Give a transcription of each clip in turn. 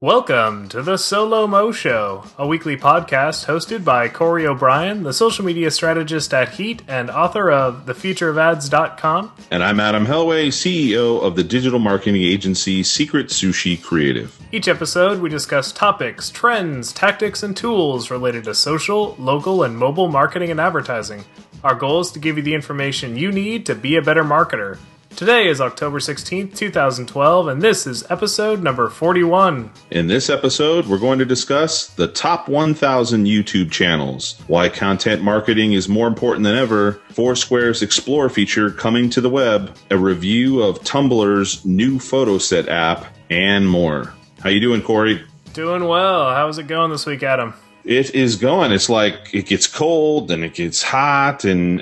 Welcome to the SoLoMo Show, a weekly podcast hosted by Corey O'Brien, the social media strategist at Heat and author of thefutureofads.com. And I'm Adam Helway, CEO of the digital marketing agency Secret Sushi Creative. Each episode, we discuss topics, trends, tactics, and tools related to social, local, and mobile marketing and advertising. Our goal is to give you the information you need to be a better marketer. Today is October 16th, 2012, and this is episode number 41. In this episode, we're going to discuss the top 1,000 YouTube channels, why content marketing is more important than ever, Foursquare's Explore feature coming to the web, a review of Tumblr's new photo set app, and more. How you doing, Corey? Doing well. How's it going this week, Adam? It is going. It's like it gets cold and it gets hot and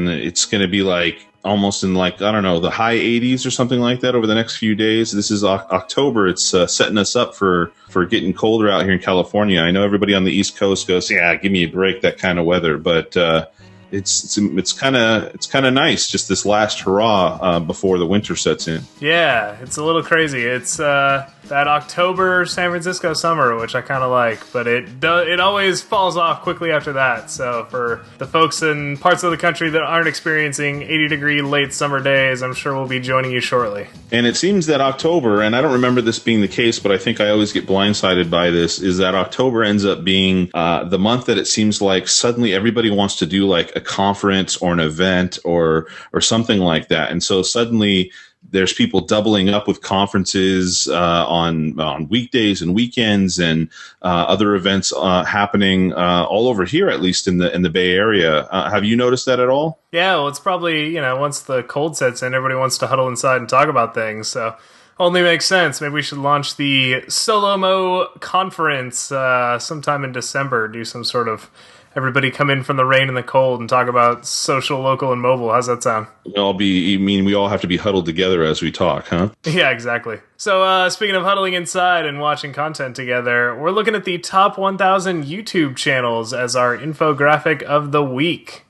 it's going to be like almost in like, I don't know, the high 80s or something like that over the next few days. This is October. It's setting us up for getting colder out here in California. I know everybody on the East Coast goes, yeah, give me a break, that kind of weather. But it's kind of nice, just this last hurrah before the winter sets in. Yeah, it's a little crazy. It's that October San Francisco summer, which I kind of like, but it always falls off quickly after that. So for the folks in parts of the country that aren't experiencing 80-degree late summer days, I'm sure we'll be joining you shortly. And it seems that October, and I don't remember this being the case, but I think I always get blindsided by this, is that October ends up being the month that it seems like suddenly everybody wants to do like a conference or an event or something like that. And so suddenly there's people doubling up with conferences on weekdays and weekends and other events happening all over here, at least in the Bay Area. Have you noticed that at all? Yeah, well, it's probably, once the cold sets in, everybody wants to huddle inside and talk about things. So only makes sense. Maybe we should launch the SoLoMo conference sometime in December. Do some sort of everybody come in from the rain and the cold and talk about social, local, and mobile. How's that sound? We all have to be huddled together as we talk, huh? Yeah, exactly. So speaking of huddling inside and watching content together, we're looking at the top 1,000 YouTube channels as our infographic of the week.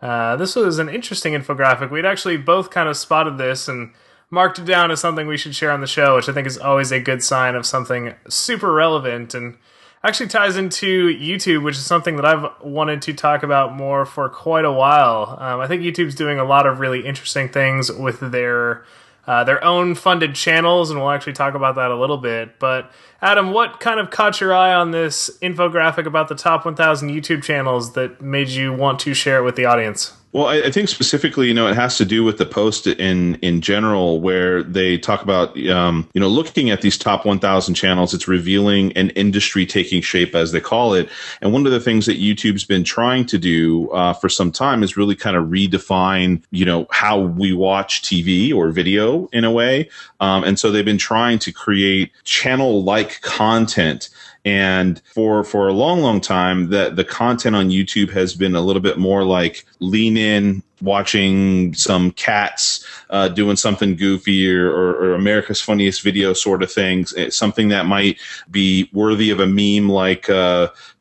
This was an interesting infographic. We'd actually both kind of spotted this and marked it down as something we should share on the show, which I think is always a good sign of something super relevant and actually ties into YouTube, which is something that I've wanted to talk about more for quite a while. I think YouTube's doing a lot of really interesting things with their own funded channels, and we'll actually talk about that a little bit. But Adam, what kind of caught your eye on this infographic about the top 1,000 YouTube channels that made you want to share it with the audience? Well, I think specifically, it has to do with the post in general, where they talk about, looking at these top 1,000 channels. It's revealing an industry taking shape, as they call it. And one of the things that YouTube's been trying to do for some time is really kind of redefine, how we watch TV or video in a way. And so they've been trying to create channel-like content. And for a long, long time, the content on YouTube has been a little bit more like lean in, watching some cats doing something goofy or America's Funniest Video sort of things. It's something that might be worthy of a meme like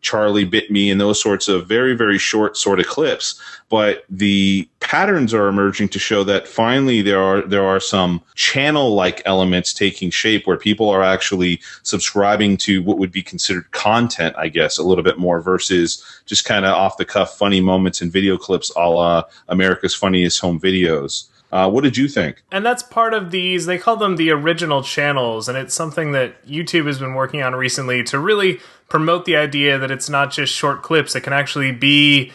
Charlie Bit Me and those sorts of very, very short sort of clips. But the patterns are emerging to show that finally there are some channel-like elements taking shape where people are actually subscribing to what would be considered content, I guess, a little bit more versus just kind of off-the-cuff funny moments and video clips a la America's Funniest Home Videos. What did you think? And that's part of these, they call them the original channels, and it's something that YouTube has been working on recently to really promote the idea that it's not just short clips, it can actually be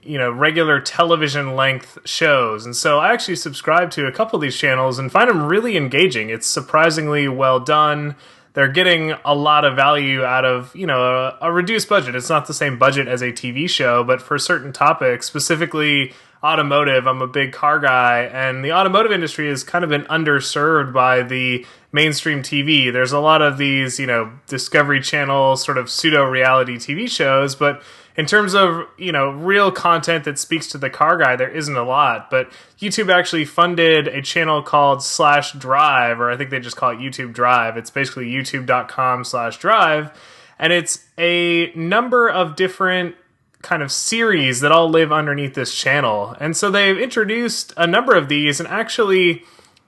regular television length shows. And so I actually subscribe to a couple of these channels and find them really engaging. It's surprisingly well done. They're getting a lot of value out of, a reduced budget. It's not the same budget as a TV show, but for certain topics, specifically automotive, I'm a big car guy, and the automotive industry has kind of been underserved by the mainstream TV. There's a lot of these, Discovery Channel sort of pseudo-reality TV shows, but in terms of, real content that speaks to the car guy, there isn't a lot. But YouTube actually funded a channel called /Drive, or I think they just call it YouTube Drive. It's basically youtube.com/drive. And it's a number of different kind of series that all live underneath this channel. And so they've introduced a number of these, and actually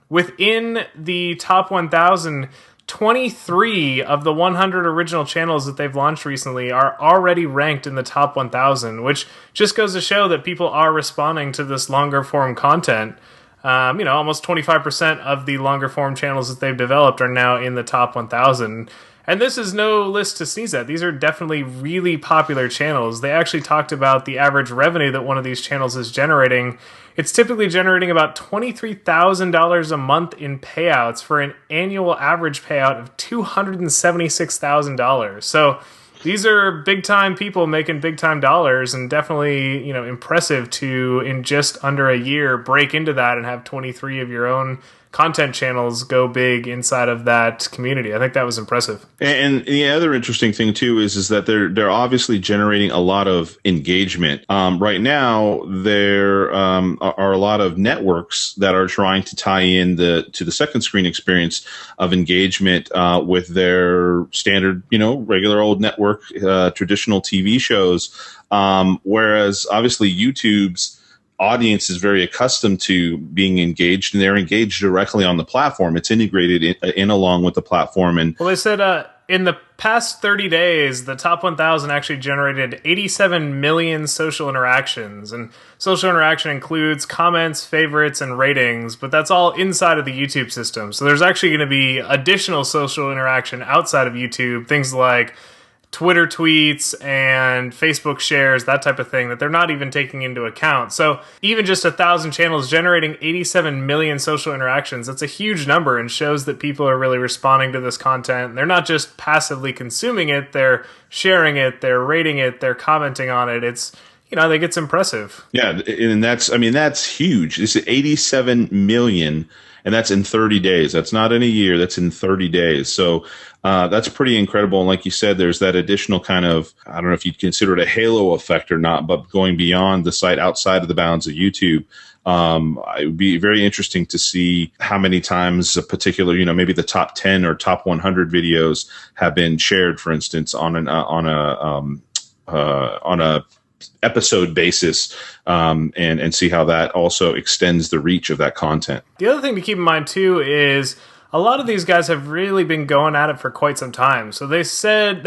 within the top 1,000, 23 of the 100 original channels that they've launched recently are already ranked in the top 1,000, which just goes to show that people are responding to this longer form content. Almost 25% of the longer form channels that they've developed are now in the top 1,000. And this is no list to sneeze at. These are definitely really popular channels. They actually talked about the average revenue that one of these channels is generating. It's typically generating about $23,000 a month in payouts for an annual average payout of $276,000. So these are big time people making big time dollars, and definitely, impressive to, in just under a year, break into that and have 23 of your own content channels go big inside of that community. I think that was impressive. And the other interesting thing too is that they're obviously generating a lot of engagement. Right now, there are a lot of networks that are trying to tie in to the second screen experience of engagement with their standard, regular old network, traditional TV shows. Whereas obviously YouTube's audience is very accustomed to being engaged, and they're engaged directly on the platform. It's integrated in along with the platform. And well, they said in the past 30 days, the top 1,000 actually generated 87 million social interactions. And social interaction includes comments, favorites, and ratings, but that's all inside of the YouTube system. So there's actually going to be additional social interaction outside of YouTube, things like Twitter tweets and Facebook shares, that type of thing, that they're not even taking into account. So even just 1,000 channels generating 87 million social interactions, that's a huge number, and shows that people are really responding to this content. They're not just passively consuming it, they're sharing it, they're rating it, they're commenting on it. It's, I think it's impressive. Yeah, and that's huge. This is 87 million, and that's in 30 days. That's not in a year, that's in 30 days. So that's pretty incredible. And like you said, there's that additional kind of, I don't know if you'd consider it a halo effect or not, but going beyond the site outside of the bounds of YouTube. It would be very interesting to see how many times a particular, maybe the top 10 or top 100 videos have been shared, for instance, on a episode basis, and see how that also extends the reach of that content. The other thing to keep in mind too is a lot of these guys have really been going at it for quite some time. So they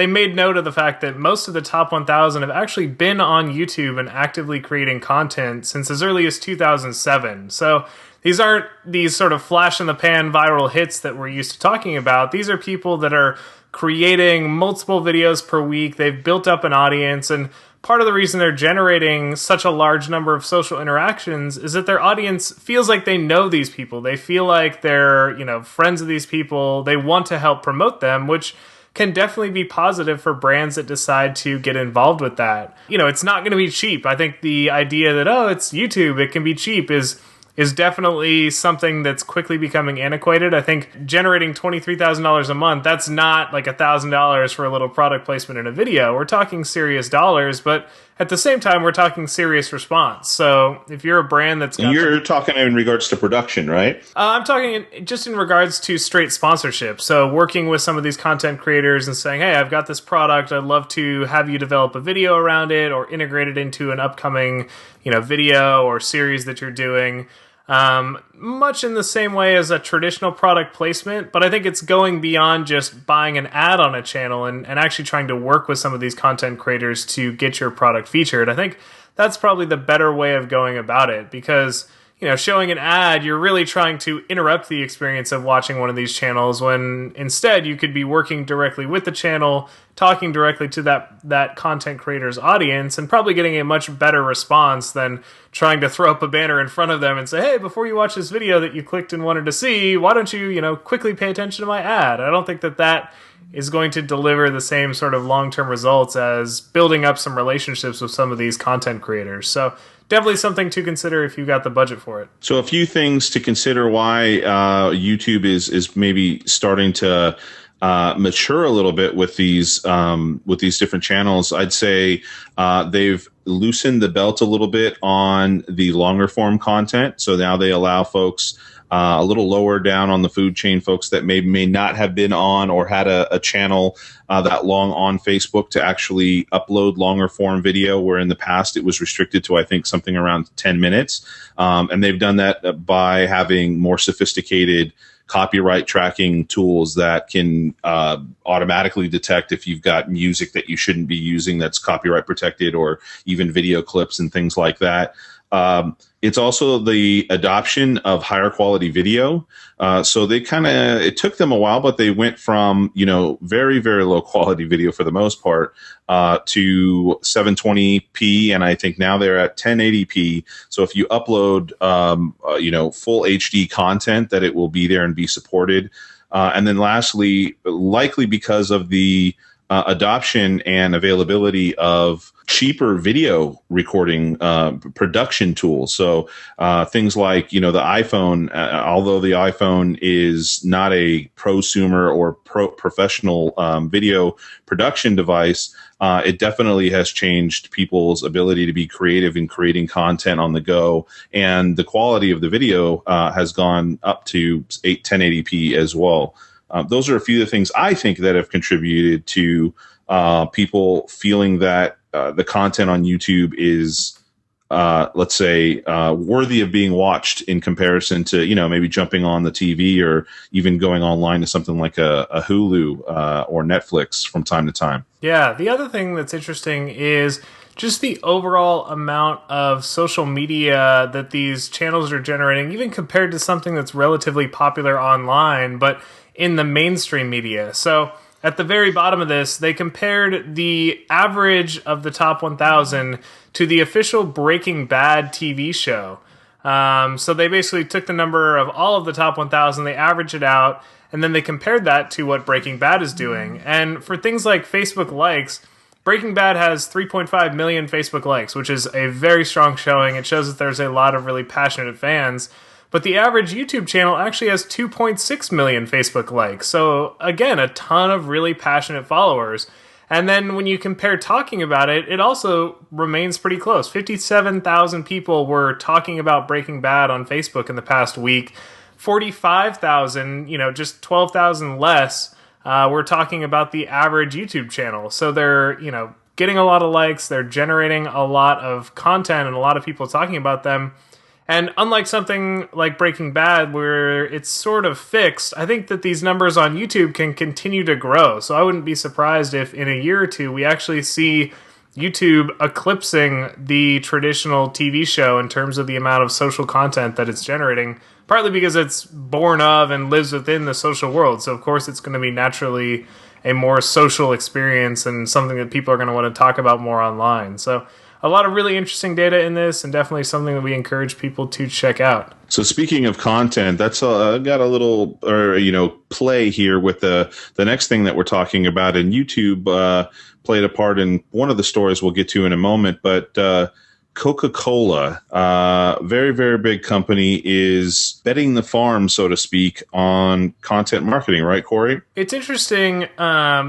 made note of the fact that most of the top 1,000 have actually been on YouTube and actively creating content since as early as 2007. So these aren't these sort of flash in the pan viral hits that we're used to talking about. These are people that are creating multiple videos per week. They've built up an audience, and part of the reason they're generating such a large number of social interactions is that their audience feels like they know these people. They feel like they're, friends of these people. They want to help promote them, which can definitely be positive for brands that decide to get involved with that. It's not going to be cheap. I think the idea that, it's YouTube, it can be cheap is definitely something that's quickly becoming antiquated. I think generating $23,000 a month, that's not like $1,000 for a little product placement in a video. We're talking serious dollars, but at the same time, we're talking serious response. So if you're a brand that's got... You're talking in regards to production, right? I'm talking just in regards to straight sponsorship. So working with some of these content creators and saying, hey, I've got this product. I'd love to have you develop a video around it or integrate it into an upcoming, video or series that you're doing. Much in the same way as a traditional product placement, but I think it's going beyond just buying an ad on a channel and actually trying to work with some of these content creators to get your product featured. I think that's probably the better way of going about it, because showing an ad, you're really trying to interrupt the experience of watching one of these channels, when instead you could be working directly with the channel, talking directly to that content creator's audience, and probably getting a much better response than trying to throw up a banner in front of them and say, hey, before you watch this video that you clicked and wanted to see, why don't you, quickly pay attention to my ad? I don't think that is going to deliver the same sort of long-term results as building up some relationships with some of these content creators. So definitely something to consider if you've got the budget for it. So a few things to consider why YouTube is maybe starting to mature a little bit with these different channels. I'd say they've loosened the belt a little bit on the longer form content. So now they allow folks a little lower down on the food chain, folks that may not have been on or had a channel that long on Facebook, to actually upload longer form video, where in the past it was restricted to, I think, something around 10 minutes. And they've done that by having more sophisticated copyright tracking tools that can automatically detect if you've got music that you shouldn't be using that's copyright protected, or even video clips and things like that. It's also the adoption of higher quality video. So they it took them a while, but they went from, very, very low quality video for the most part, to 720p. And I think now they're at 1080p. So if you upload, full HD content, that it will be there and be supported. And then lastly, likely because of the adoption and availability of cheaper video recording production tools. So things like, the iPhone, although the iPhone is not a prosumer or professional video production device, it definitely has changed people's ability to be creative in creating content on the go. And the quality of the video has gone up to 1080p as well. Those are a few of the things I think that have contributed to people feeling that the content on YouTube is, let's say, worthy of being watched in comparison to, maybe jumping on the TV or even going online to something like a Hulu or Netflix from time to time. Yeah, the other thing that's interesting is just the overall amount of social media that these channels are generating, even compared to something that's relatively popular online, but in the mainstream media. So at the very bottom of this, they compared the average of the top 1,000 to the official Breaking Bad TV show. So they basically took the number of all of the top 1,000, they averaged it out, and then they compared that to what Breaking Bad is doing. And for things like Facebook likes, Breaking Bad has 3.5 million Facebook likes, which is a very strong showing. It shows that there's a lot of really passionate fans. But the average YouTube channel actually has 2.6 million Facebook likes. So again, a ton of really passionate followers. And then when you compare talking about it, it also remains pretty close. 57,000 people were talking about Breaking Bad on Facebook in the past week. 45,000, just 12,000 less, were talking about the average YouTube channel. So they're, getting a lot of likes, they're generating a lot of content and a lot of people talking about them. And unlike something like Breaking Bad, where it's sort of fixed, I think that these numbers on YouTube can continue to grow. So I wouldn't be surprised if in a year or two we actually see YouTube eclipsing the traditional TV show in terms of the amount of social content that it's generating, partly because it's born of and lives within the social world. So of course it's going to be naturally a more social experience and something that people are going to want to talk about more online. So a lot of really interesting data in this, and definitely something that we encourage people to check out. So speaking of content, that's got a little, play here with the next thing that we're talking about. And YouTube played a part in one of the stories we'll get to in a moment. But Coca-Cola, very, very big company, is betting the farm, so to speak, on content marketing, right, Corey? It's interesting.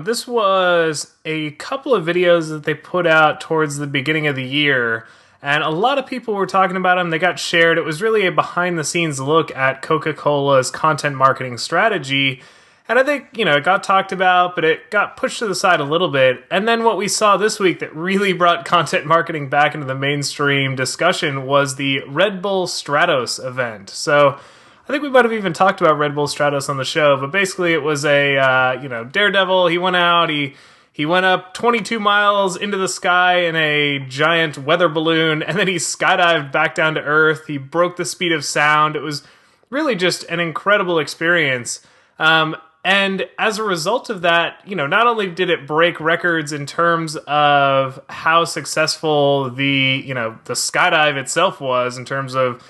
This was a couple of videos that they put out towards the beginning of the year, and a lot of people were talking about them. They got shared. It was really a behind-the-scenes look at Coca-Cola's content marketing strategy. And I think, it got talked about, but it got pushed to the side a little bit. And then what we saw this week that really brought content marketing back into the mainstream discussion was the Red Bull Stratos event. So I think we might have even talked about Red Bull Stratos on the show, but basically it was a, daredevil. He went out, he went up 22 miles into the sky in a giant weather balloon, and then he skydived back down to Earth. He broke the speed of sound. It was really just an incredible experience. And as a result of that, not only did it break records in terms of how successful the skydive itself was in terms of,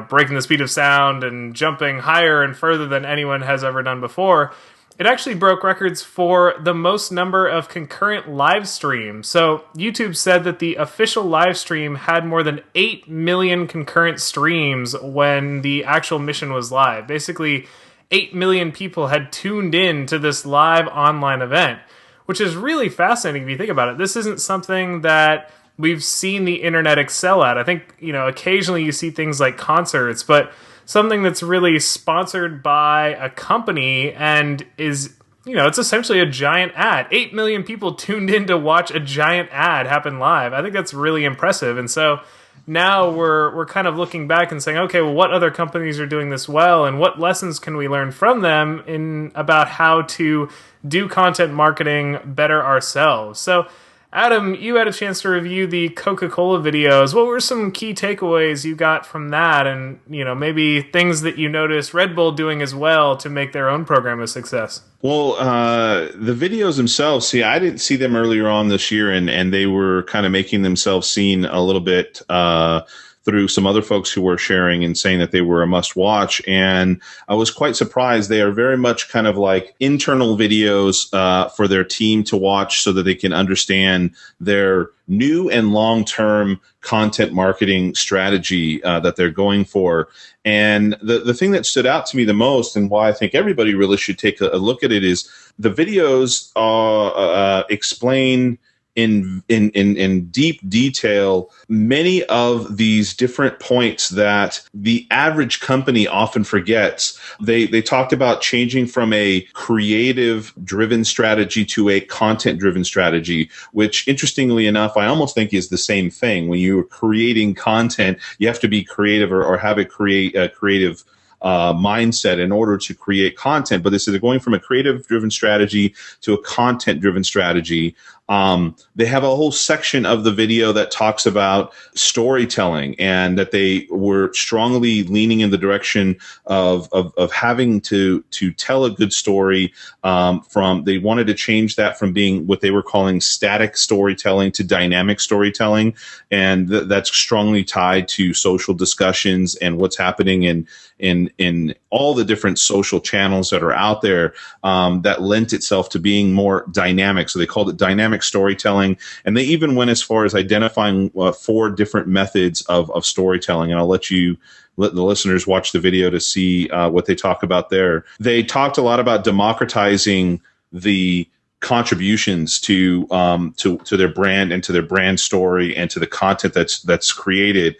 breaking the speed of sound and jumping higher and further than anyone has ever done before, it actually broke records for the most number of concurrent live streams. So YouTube said that the official live stream had more than 8 million concurrent streams when the actual mission was live. Basically, 8 million people had tuned in to this live online event, which is really fascinating if you think about it. This isn't something that we've seen the internet excel at. I think, occasionally you see things like concerts, but something that's really sponsored by a company and is, it's essentially a giant ad. 8 million people tuned in to watch a giant ad happen live. I think that's really impressive. And so now we're kind of looking back and saying, okay, well, what other companies are doing this well, and what lessons can we learn from them in about how to do content marketing better ourselves? So, Adam, you had a chance to review the Coca-Cola videos. What were some key takeaways you got from that, and maybe things that you noticed Red Bull doing as well to make their own program a success? Well, the videos themselves, see, I didn't see them earlier on this year, and they were kind of making themselves seen a little bit through some other folks who were sharing and saying that they were a must watch. And I was quite surprised. They are very much kind of like internal videos for their team to watch so that they can understand their new and long-term content marketing strategy that they're going for. And the thing that stood out to me the most, and why I think everybody really should take a look at it, is the videos explain in deep detail many of these different points that the average company often forgets. They talked about changing from a creative driven strategy to a content driven strategy, which interestingly enough, I almost think is the same thing. When you're creating content, you have to be creative or have a creative mindset in order to create content. But this is going from a creative driven strategy to a content driven strategy. They have a whole section of the video that talks about storytelling, and that they were strongly leaning in the direction of having to tell a good story. They wanted to change that from being what they were calling static storytelling to dynamic storytelling, and that's strongly tied to social discussions and what's happening in all the different social channels that are out there, that lent itself to being more dynamic. So they called it dynamic storytelling, and they even went as far as identifying 4 different methods of storytelling. And I'll let the listeners watch the video to see what they talk about there. They talked a lot about democratizing the contributions to their brand and to their brand story and to the content that's created,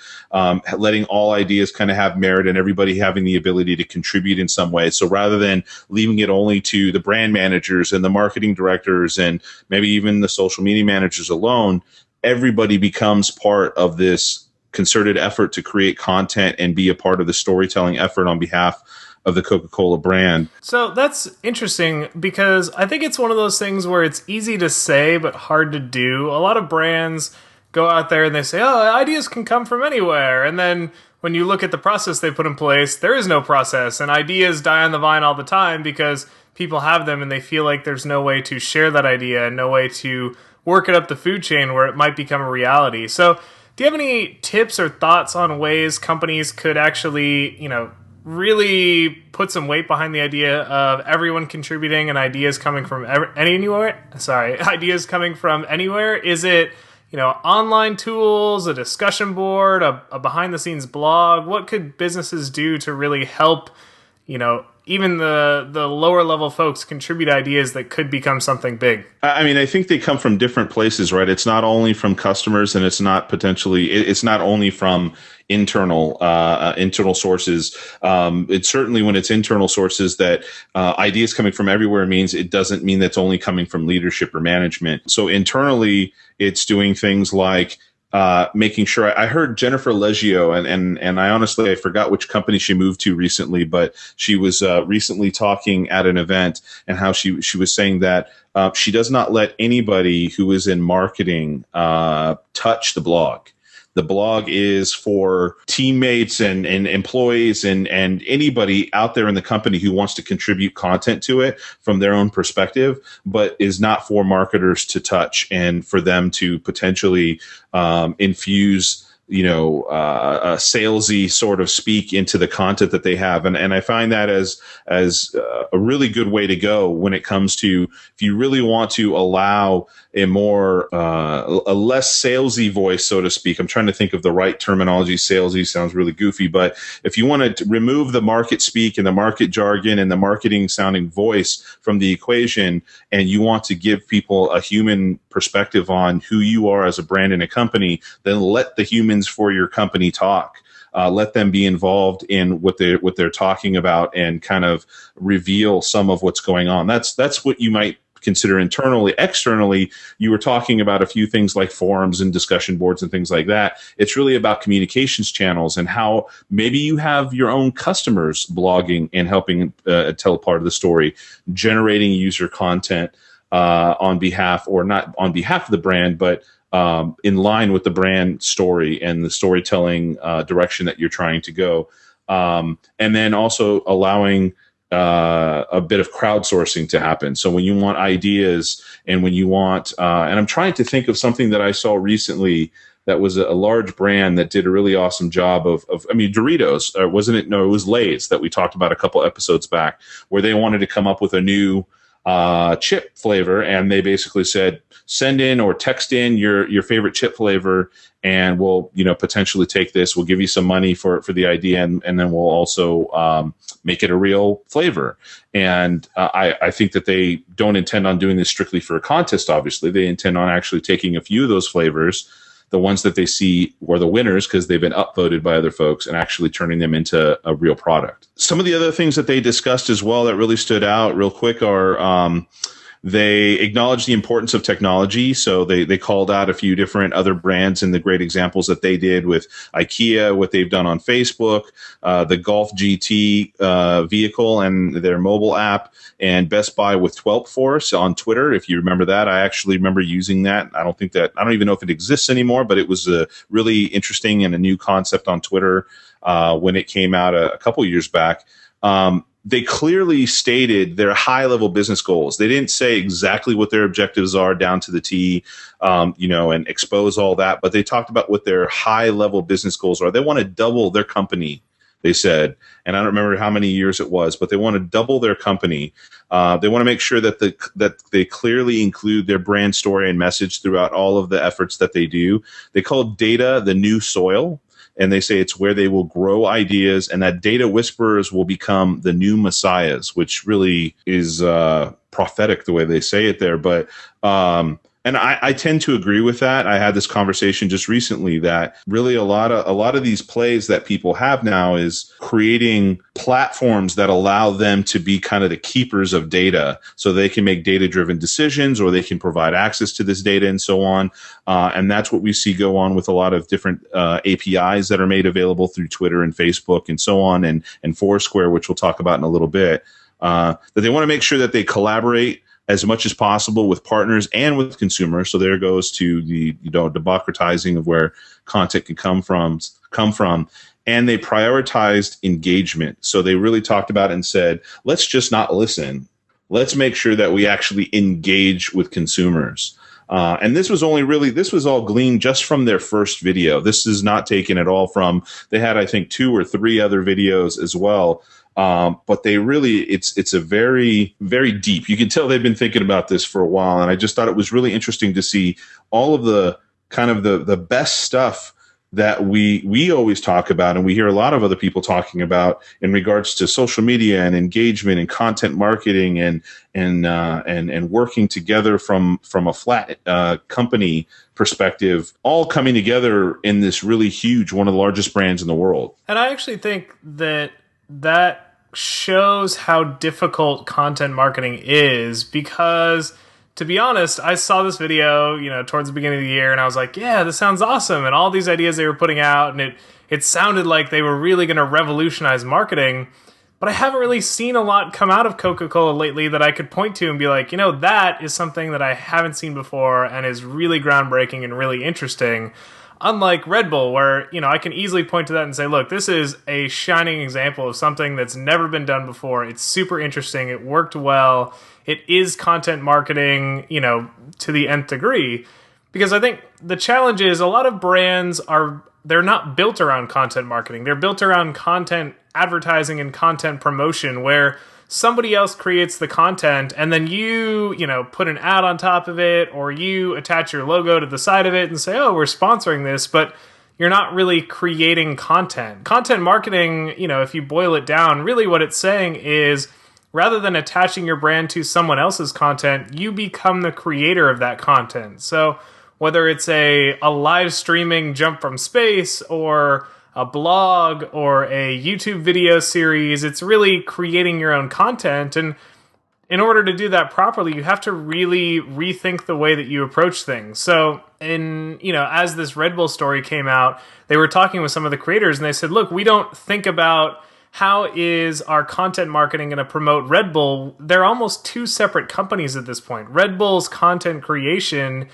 letting all ideas kind of have merit and everybody having the ability to contribute in some way. So rather than leaving it only to the brand managers and the marketing directors and maybe even the social media managers alone, everybody becomes part of this concerted effort to create content and be a part of the storytelling effort on behalf of the Coca-Cola brand. So that's interesting, because I think it's one of those things where it's easy to say but hard to do. A lot of brands go out there and they say, oh, ideas can come from anywhere. And then when you look at the process they put in place, there is no process, and ideas die on the vine all the time because people have them and they feel like there's no way to share that idea and no way to work it up the food chain where it might become a reality. So do you have any tips or thoughts on ways companies could actually, really put some weight behind the idea of everyone contributing and ideas coming from anywhere? Ideas coming from anywhere. Is it, online tools, a discussion board, a behind the scenes blog? What could businesses do to really help, even the lower level folks contribute ideas that could become something big? I mean, I think they come from different places, right? It's not only from customers, and it's not only from internal sources. It's certainly when it's internal sources that ideas coming from everywhere means it doesn't mean that's only coming from leadership or management. So internally, it's doing things like making sure. I heard Jennifer Leggio, and I honestly, I forgot which company she moved to recently, but she was recently talking at an event, and how she was saying that she does not let anybody who is in marketing touch the blog. The blog is for teammates and employees and anybody out there in the company who wants to contribute content to it from their own perspective, but is not for marketers to touch and for them to potentially infuse a salesy sort of speak into the content that they have. And I find that as a really good way to go when it comes to, if you really want to allow a less salesy voice, so to speak. I'm trying to think of the right terminology. Salesy sounds really goofy, but if you want to remove the market speak and the market jargon and the marketing sounding voice from the equation, and you want to give people a human perspective on who you are as a brand and a company, then let the humans for your company talk. Let them be involved in what they're talking about and kind of reveal some of what's going on. That's what you might consider internally. Externally, you were talking about a few things like forums and discussion boards and things like that. It's really about communications channels and how maybe you have your own customers blogging and helping tell part of the story, generating user content on behalf, or not on behalf of the brand, but in line with the brand story and the storytelling direction that you're trying to go. And then also allowing a bit of crowdsourcing to happen. So when you want ideas and when you want, and I'm trying to think of something that I saw recently that was a large brand that did a really awesome job of Doritos, wasn't it? No, it was Lay's that we talked about a couple episodes back, where they wanted to come up with a new chip flavor, and they basically said, send in or text in your favorite chip flavor, and we'll potentially take this. We'll give you some money for the idea, and then we'll also make it a real flavor. And I think that they don't intend on doing this strictly for a contest. Obviously, they intend on actually taking a few of those flavors, the ones that they see were the winners because they've been upvoted by other folks, and actually turning them into a real product. Some of the other things that they discussed as well that really stood out real quick are they acknowledged the importance of technology. So they called out a few different other brands and the great examples that they did with IKEA, what they've done on Facebook, the Golf GT vehicle and their mobile app, and Best Buy with Twelp Force on Twitter. If you remember that, I actually remember using that. I don't even know if it exists anymore, but it was really interesting and a new concept on Twitter when it came out a couple years back. They clearly stated their high-level business goals. They didn't say exactly what their objectives are down to the T, and expose all that, but they talked about what their high-level business goals are. They want to double their company, they said, and I don't remember how many years it was, but they want to double their company. They want to make sure that they clearly include their brand story and message throughout all of the efforts that they do. They call data the new soil. And they say it's where they will grow ideas, and that data whisperers will become the new messiahs, which really is prophetic the way they say it there. But and I tend to agree with that. I had this conversation just recently that really a lot of these plays that people have now is creating platforms that allow them to be kind of the keepers of data, so they can make data-driven decisions, or they can provide access to this data and so on. And that's what we see go on with a lot of different APIs that are made available through Twitter and Facebook and so on, and Foursquare, which we'll talk about in a little bit. That they want to make sure that they collaborate as much as possible with partners and with consumers. So there goes to the democratizing of where content can come from. And they prioritized engagement. So they really talked about it and said, let's just not listen. Let's make sure that we actually engage with consumers. And this was all gleaned just from their first video. This is not taken at all from, they had, I think, 2 or 3 other videos as well. But they really, it's a very, very deep. You can tell they've been thinking about this for a while. And I just thought it was really interesting to see all of the kind of the best stuff that we always talk about, and we hear a lot of other people talking about in regards to social media and engagement and content marketing and working together from a flat company perspective, all coming together in this really huge, one of the largest brands in the world. And I actually think that shows how difficult content marketing is, because to be honest, I saw this video, towards the beginning of the year, and I was like, yeah, this sounds awesome. And all these ideas they were putting out, and it sounded like they were really going to revolutionize marketing. But I haven't really seen a lot come out of Coca-Cola lately that I could point to and be like, that is something that I haven't seen before and is really groundbreaking and really interesting. Unlike Red Bull, where, I can easily point to that and say, look, this is a shining example of something that's never been done before. It's super interesting. It worked well. It is content marketing, to the nth degree. Because I think the challenge is a lot of brands are they're not built around content marketing. They're built around content advertising and content promotion, where somebody else creates the content and then you put an ad on top of it, or you attach your logo to the side of it and say, oh, we're sponsoring this, but you're not really creating content. Content marketing, if you boil it down, really what it's saying is, rather than attaching your brand to someone else's content, you become the creator of that content. So whether it's a live streaming jump from space, or a blog, or a YouTube video series, it's really creating your own content. And in order to do that properly, you have to really rethink the way that you approach things. So as this Red Bull story came out, they were talking with some of the creators and they said, look, we don't think about how is our content marketing going to promote Red Bull. They're almost two separate companies at this point. Red Bull's content creation,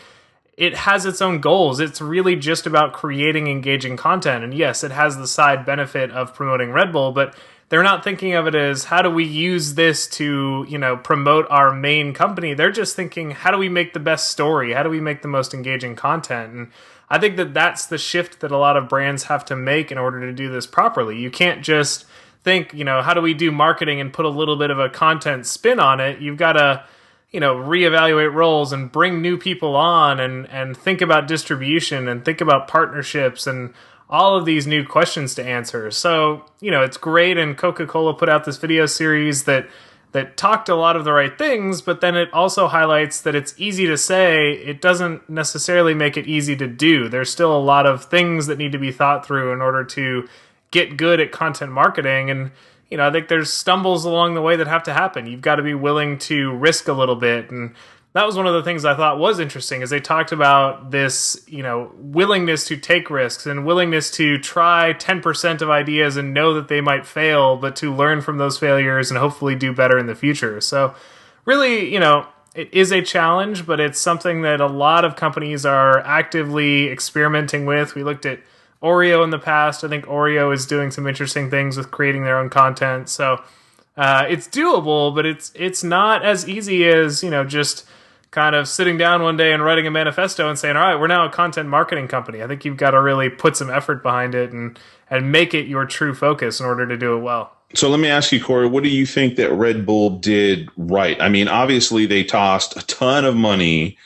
it has its own goals. It's really just about creating engaging content. And yes, it has the side benefit of promoting Red Bull, but they're not thinking of it as, how do we use this to, promote our main company? They're just thinking, how do we make the best story? How do we make the most engaging content? And I think that that's the shift that a lot of brands have to make in order to do this properly. You can't just think, how do we do marketing and put a little bit of a content spin on it? You've got to, reevaluate roles and bring new people on, and think about distribution and think about partnerships and all of these new questions to answer. So, it's great. And Coca-Cola put out this video series that talked a lot of the right things, but then it also highlights that it's easy to say. It doesn't necessarily make it easy to do. There's still a lot of things that need to be thought through in order to get good at content marketing. And, I think there's stumbles along the way that have to happen. You've got to be willing to risk a little bit. And that was one of the things I thought was interesting, is they talked about this, willingness to take risks and willingness to try 10% of ideas and know that they might fail, but to learn from those failures and hopefully do better in the future. So really, it is a challenge, but it's something that a lot of companies are actively experimenting with. We looked at Oreo in the past. I think Oreo is doing some interesting things with creating their own content. So it's doable, but it's not as easy as, just kind of sitting down one day and writing a manifesto and saying, all right, we're now a content marketing company. I think you've got to really put some effort behind it and make it your true focus in order to do it well. So let me ask you, Corey, what do you think that Red Bull did right? I mean, obviously they tossed a ton of money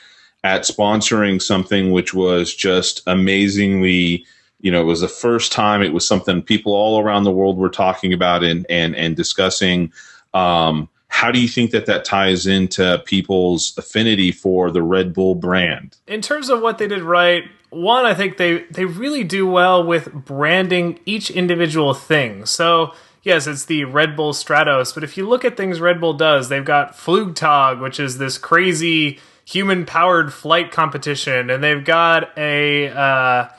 at sponsoring something which was just amazingly, it was the first time. It was something people all around the world were talking about and discussing. How do you think that ties into people's affinity for the Red Bull brand? In terms of what they did right, one, I think they really do well with branding each individual thing. So yes, it's the Red Bull Stratos, but if you look at things Red Bull does, they've got Flugtag, which is this crazy human-powered flight competition, and they've got a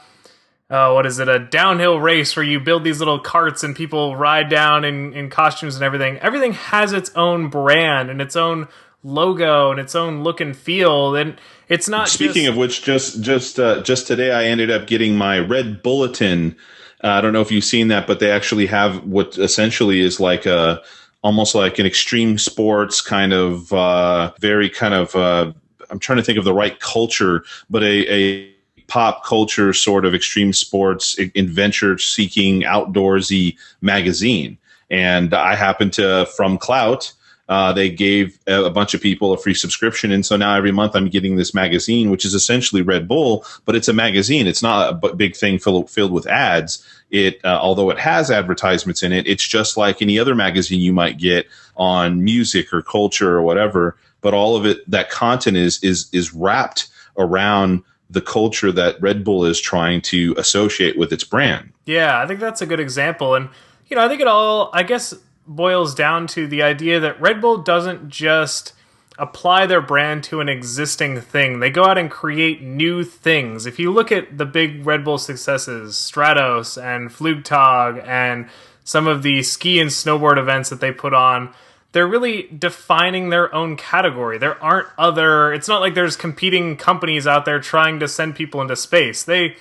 a downhill race where you build these little carts and people ride down in costumes and everything. Everything has its own brand and its own logo and its own look and feel. And it's not Speaking of which, just today I ended up getting my Red Bulletin. I don't know if you've seen that, but they actually have what essentially is like almost like an extreme sports kind of very kind of I'm trying to think of the right culture, but a pop culture sort of extreme sports adventure seeking outdoorsy magazine. And I happen to, from Clout, they gave a bunch of people a free subscription. And so now every month I'm getting this magazine, which is essentially Red Bull, but it's a magazine. It's not a big thing filled with ads. Although it has advertisements in it, it's just like any other magazine you might get on music or culture or whatever. But all of it, that content is wrapped around the culture that Red Bull is trying to associate with its brand. Yeah, I think that's a good example. And, I think it all, I guess, boils down to the idea that Red Bull doesn't just apply their brand to an existing thing. They go out and create new things. If you look at the big Red Bull successes, Stratos and Flugtag and some of the ski and snowboard events that they put on, they're really defining their own category. There aren't it's not like there's competing companies out there trying to send people into space. They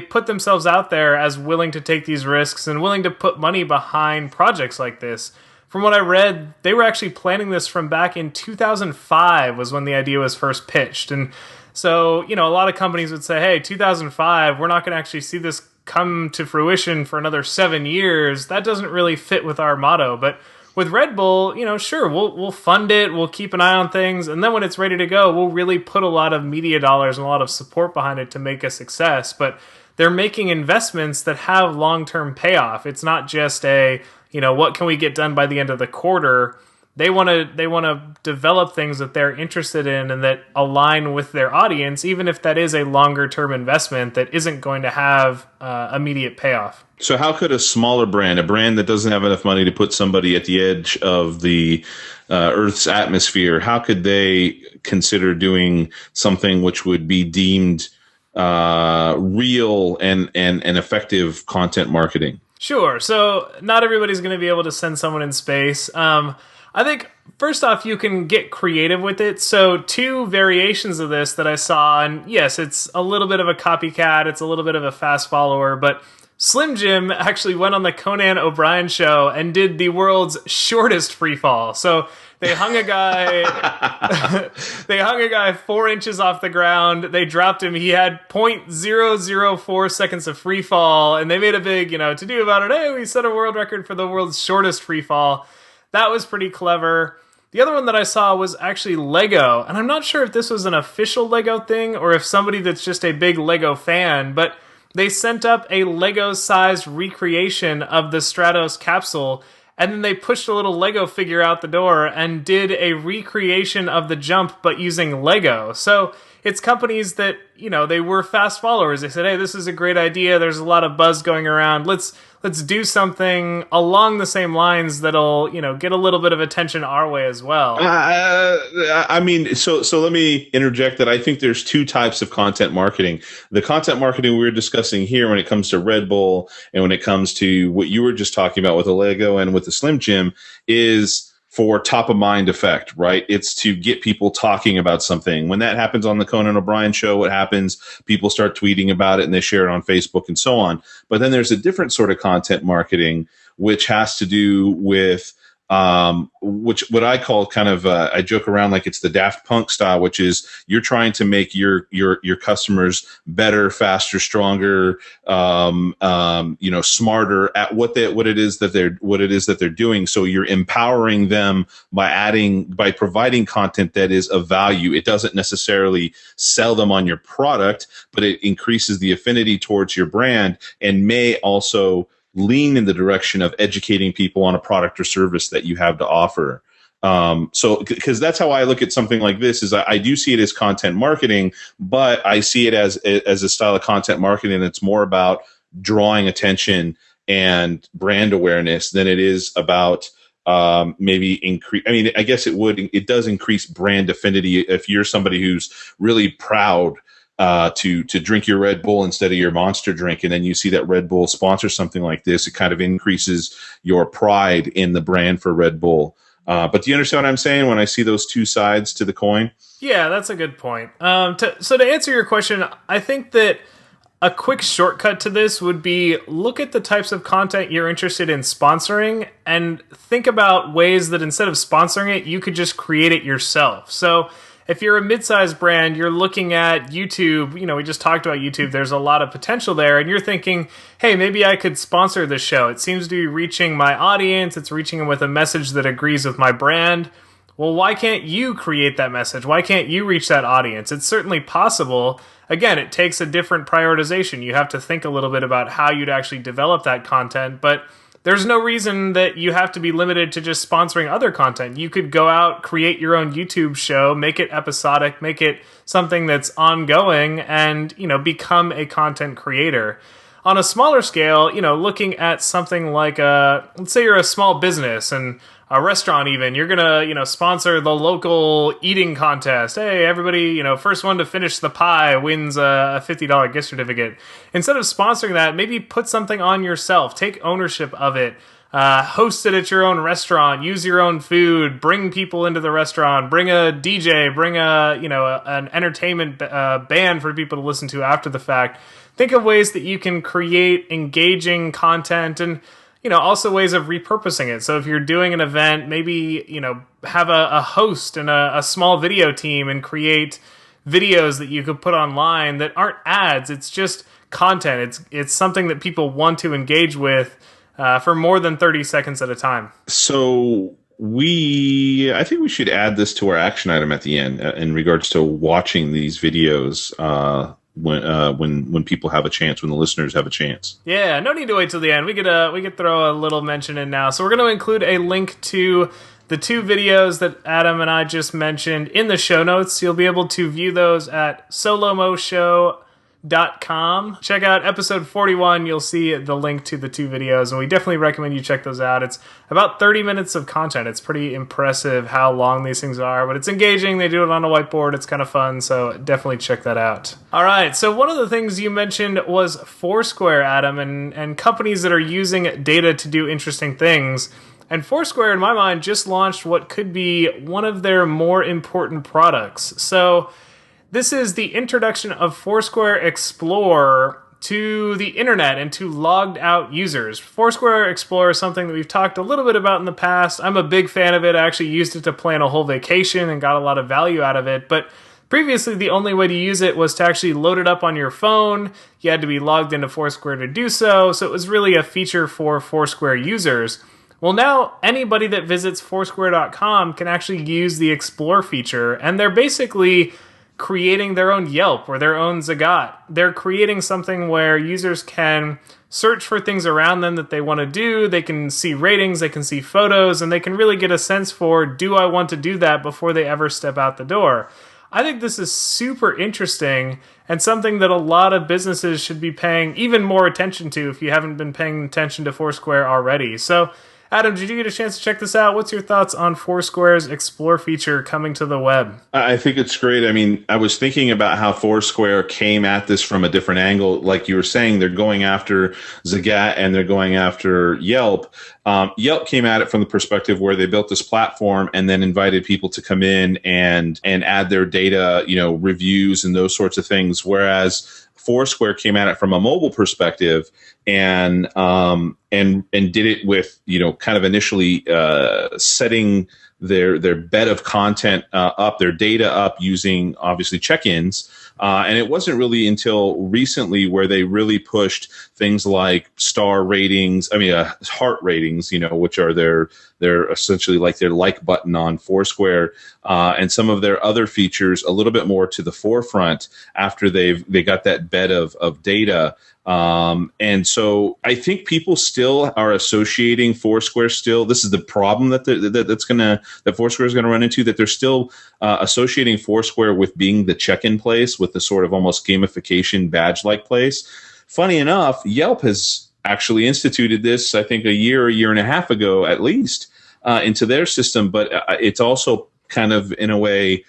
put themselves out there as willing to take these risks and willing to put money behind projects like this. From what I read, they were actually planning this from back in 2005 was when the idea was first pitched. And so, a lot of companies would say, hey, 2005, we're not going to actually see this come to fruition for another 7 years, that doesn't really fit with our motto. But with Red Bull, sure, we'll fund it, we'll keep an eye on things, and then when it's ready to go, we'll really put a lot of media dollars and a lot of support behind it to make a success. But they're making investments that have long-term payoff. It's not just what can we get done by the end of the quarter? They want to develop things that they're interested in and that align with their audience, even if that is a longer term investment that isn't going to have immediate payoff. So how could a smaller brand, a brand that doesn't have enough money to put somebody at the edge of the Earth's atmosphere, how could they consider doing something which would be deemed real and effective content marketing? Sure. So not everybody's going to be able to send someone in space. I think, first off, you can get creative with it. So 2 variations of this that I saw, and yes, it's a little bit of a copycat, it's a little bit of a fast follower, but Slim Jim actually went on the Conan O'Brien show and did the world's shortest free fall. So they hung a guy, 4 inches off the ground. They dropped him. He had 0.004 seconds of free fall, and they made a big, to do about it. Hey, we set a world record for the world's shortest free fall. That was pretty clever. The other one that I saw was actually Lego, and I'm not sure if this was an official Lego thing or if somebody that's just a big Lego fan, but they sent up a Lego-sized recreation of the Stratos capsule, and then they pushed a little Lego figure out the door and did a recreation of the jump, but using Lego. So it's companies that, they were fast followers. They said, hey, this is a great idea. There's a lot of buzz going around. Let's do something along the same lines that'll, get a little bit of attention our way as well. So let me interject that I think there's 2 types of content marketing. The content marketing we're discussing here when it comes to Red Bull and when it comes to what you were just talking about with the Lego and with the Slim Jim is for top of mind effect, right? It's to get people talking about something. When that happens on the Conan O'Brien show, what happens? People start tweeting about it and they share it on Facebook and so on. But then there's a different sort of content marketing, which has to do with what I call kind of I joke around like it's the Daft Punk style, which is you're trying to make your customers better, faster, stronger, smarter at what it is that they're doing. So you're empowering them by providing content that is of value. It doesn't necessarily sell them on your product, but it increases the affinity towards your brand and may also lean in the direction of educating people on a product or service that you have to offer. So because that's how I look at something like this is I do see it as content marketing, but I see it as a style of content marketing that's more about drawing attention and brand awareness than it is about maybe increase. I mean, I guess it does increase brand affinity if you're somebody who's really proud to drink your Red Bull instead of your Monster drink, and then you see that Red Bull sponsor something like this, it kind of increases your pride in the brand for Red Bull. But do you understand what I'm saying when I see those 2 sides to the coin? Yeah, that's a good point. So to answer your question, I think that a quick shortcut to this would be look at the types of content you're interested in sponsoring and think about ways that instead of sponsoring it, you could just create it yourself. So if you're a mid-sized brand, you're looking at YouTube, we just talked about YouTube, there's a lot of potential there, and you're thinking, hey, maybe I could sponsor this show. It seems to be reaching my audience, it's reaching them with a message that agrees with my brand. Well, why can't you create that message? Why can't you reach that audience? It's certainly possible. Again, it takes a different prioritization. You have to think a little bit about how you'd actually develop that content, but there's no reason that you have to be limited to just sponsoring other content. You could go out, create your own YouTube show, make it episodic, make it something that's ongoing, and, become a content creator. On a smaller scale, looking at something like let's say you're a small business and a restaurant even, you're going to, sponsor the local eating contest. Hey, everybody, first one to finish the pie wins a $50 gift certificate. Instead of sponsoring that, maybe put something on yourself. Take ownership of it. Host it at your own restaurant. Use your own food. Bring people into the restaurant. Bring a DJ. Bring an entertainment band for people to listen to after the fact. Think of ways that you can create engaging content and also ways of repurposing it. So if you're doing an event, maybe, have a host and a small video team and create videos that you could put online that aren't ads. It's just content. It's something that people want to engage with for more than 30 seconds at a time. So I think we should add this to our action item at the end in regards to watching these videos when people have a chance, when the listeners have a chance. Yeah, no need to wait till the end. We could throw a little mention in now. So we're going to include a link to the 2 videos that Adam and I just mentioned in the show notes. You'll be able to view those at SoLoMoShow.com. Check out episode 41. You'll see the link to the 2 videos, and we definitely recommend you check those out. It's about 30 minutes of content. It's pretty impressive how long these things are, but it's engaging. They do it on a whiteboard. It's kind of fun, so definitely check that out. All right, so one of the things you mentioned was Foursquare, Adam, and companies that are using data to do interesting things. And Foursquare, in my mind, just launched what could be one of their more important products. So this is the introduction of Foursquare Explorer to the internet and to logged out users. Foursquare Explorer is something that we've talked a little bit about in the past. I'm a big fan of it. I actually used it to plan a whole vacation and got a lot of value out of it. But previously, the only way to use it was to actually load it up on your phone. You had to be logged into Foursquare to do so. So it was really a feature for Foursquare users. Well, now anybody that visits Foursquare.com can actually use the Explore feature, and they're basically creating their own Yelp or their own Zagat. They're creating something where users can search for things around them that they want to do. They can see ratings, they can see photos, and they can really get a sense for, do I want to do that before they ever step out the door? I think this is super interesting and something that a lot of businesses should be paying even more attention to if you haven't been paying attention to Foursquare already. So, Adam, did you get a chance to check this out? What's your thoughts on Foursquare's Explore feature coming to the web? I think it's great. I mean, I was thinking about how Foursquare came at this from a different angle. Like you were saying, they're going after Zagat and they're going after Yelp. Yelp came at it from the perspective where they built this platform and then invited people to come in and add their data, reviews and those sorts of things. Whereas Foursquare came at it from a mobile perspective and did it with kind of initially setting their bed of content up, their data up using obviously check-ins. And it wasn't really until recently where they really pushed things like star ratings, heart ratings, which are their essentially like their like button on Foursquare, and some of their other features a little bit more to the forefront after they got that bed of data. And so I think people still are associating Foursquare still. This is the problem that Foursquare is going to run into, that they're still associating Foursquare with being the check-in place, with the sort of almost gamification badge-like place. Funny enough, Yelp has actually instituted this, I think, a year and a half ago at least, into their system. But it's also kind of in a way,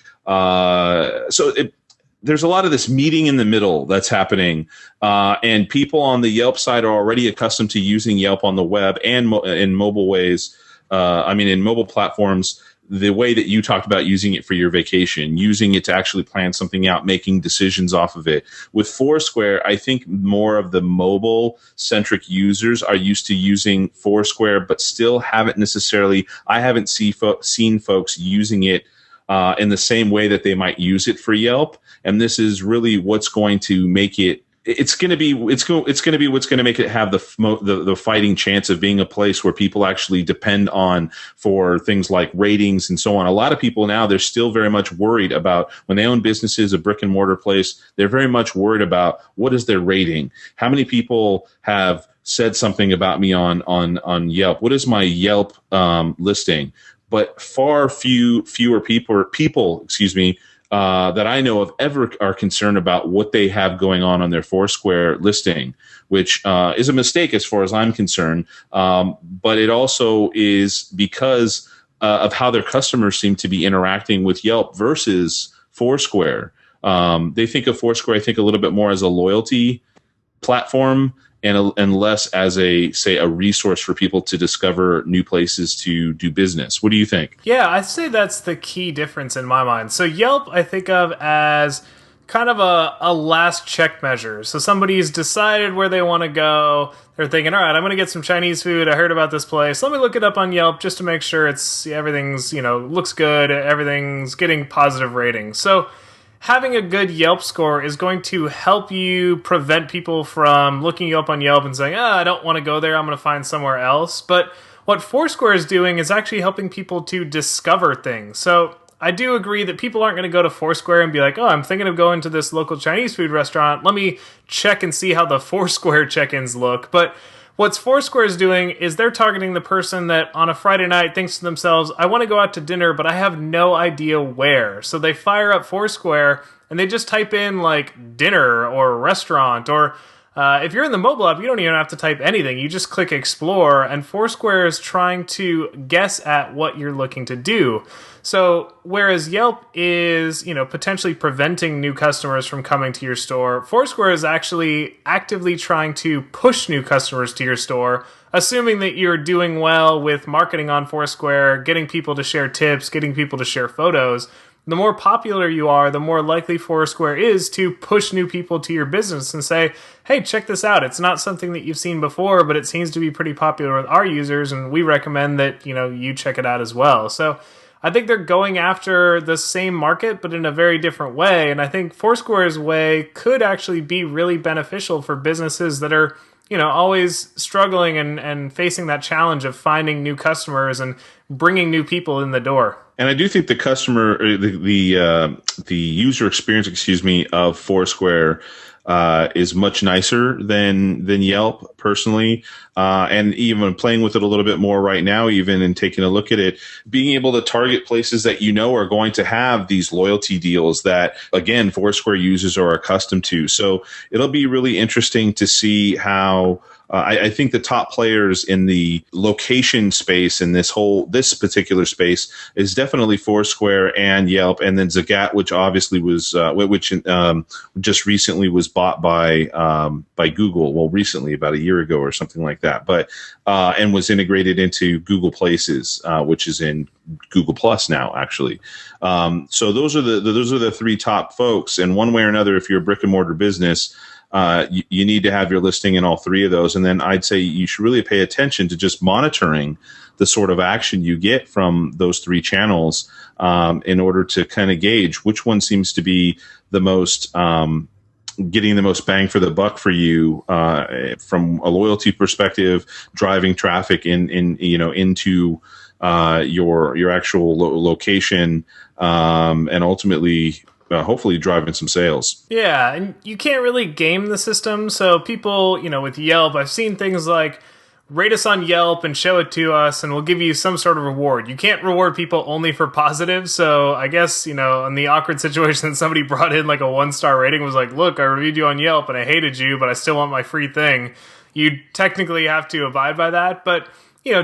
there's a lot of this meeting in the middle that's happening, and people on the Yelp side are already accustomed to using Yelp on the web and in mobile ways. In mobile platforms, the way that you talked about using it for your vacation, using it to actually plan something out, making decisions off of it. With Foursquare, I think more of the mobile-centric users are used to using Foursquare, but still haven't necessarily. I haven't seen folks using it in the same way that they might use it for Yelp. And this is really what's going to make it. It's going to be what's going to make it have the fighting chance of being a place where people actually depend on for things like ratings and so on. A lot of people now, they're still very much worried about when they own businesses, a brick and mortar place. They're very much worried about what is their rating. How many people have said something about me on Yelp? What is my Yelp listing? But fewer people, that I know of ever are concerned about what they have going on their Foursquare listing, which is a mistake as far as I'm concerned. But it also is because of how their customers seem to be interacting with Yelp versus Foursquare. They think of Foursquare, I think, a little bit more as a loyalty platform and less as a resource for people to discover new places to do business. What do you think? Yeah, I'd say that's the key difference in my mind. So Yelp, I think of as kind of a last check measure. So somebody's decided where they want to go. They're thinking, all right, I'm going to get some Chinese food. I heard about this place. Let me look it up on Yelp just to make sure everything's, looks good. Everything's getting positive ratings. So having a good Yelp score is going to help you prevent people from looking you up on Yelp and saying, I don't want to go there, I'm going to find somewhere else. But what Foursquare is doing is actually helping people to discover things. So I do agree that people aren't going to go to Foursquare and be like, I'm thinking of going to this local Chinese food restaurant. Let me check and see how the Foursquare check-ins look. But what Foursquare is doing is they're targeting the person that on a Friday night thinks to themselves, I want to go out to dinner, but I have no idea where. So they fire up Foursquare and they just type in like dinner or restaurant, or if you're in the mobile app, you don't even have to type anything. You just click explore, and Foursquare is trying to guess at what you're looking to do. So whereas Yelp is, potentially preventing new customers from coming to your store, Foursquare is actually actively trying to push new customers to your store, assuming that you're doing well with marketing on Foursquare, getting people to share tips, getting people to share photos. The more popular you are, the more likely Foursquare is to push new people to your business and say, hey, check this out. It's not something that you've seen before, but it seems to be pretty popular with our users, and we recommend that, you check it out as well. So I think they're going after the same market, but in a very different way. And I think Foursquare's way could actually be really beneficial for businesses that are, always struggling and facing that challenge of finding new customers and bringing new people in the door. And I do think the customer, or the user experience, of Foursquare is much nicer than Yelp personally. And even playing with it a little bit more right now, even and taking a look at it, being able to target places that are going to have these loyalty deals that, again, Foursquare users are accustomed to. So it'll be really interesting to see how. I think the top players in the location space in this particular space is definitely Foursquare and Yelp, and then Zagat, which obviously was just recently was bought by Google. Well, recently, about a year ago or something like that, but and was integrated into Google Places, which is in Google Plus now, actually. So those are the three top folks, and one way or another, if you're a brick and mortar business, you need to have your listing in all three of those. And then I'd say you should really pay attention to just monitoring the sort of action you get from those three channels in order to kind of gauge which one seems to be the most getting the most bang for the buck for you from a loyalty perspective, driving traffic into your actual location, and ultimately hopefully driving some sales. Yeah, and you can't really game the system. So people, with Yelp, I've seen things like rate us on Yelp and show it to us, and we'll give you some sort of reward. You can't reward people only for positive. So I guess, in the awkward situation that somebody brought in like a 1-star rating was like, look, I reviewed you on Yelp and I hated you, but I still want my free thing. You technically have to abide by that. But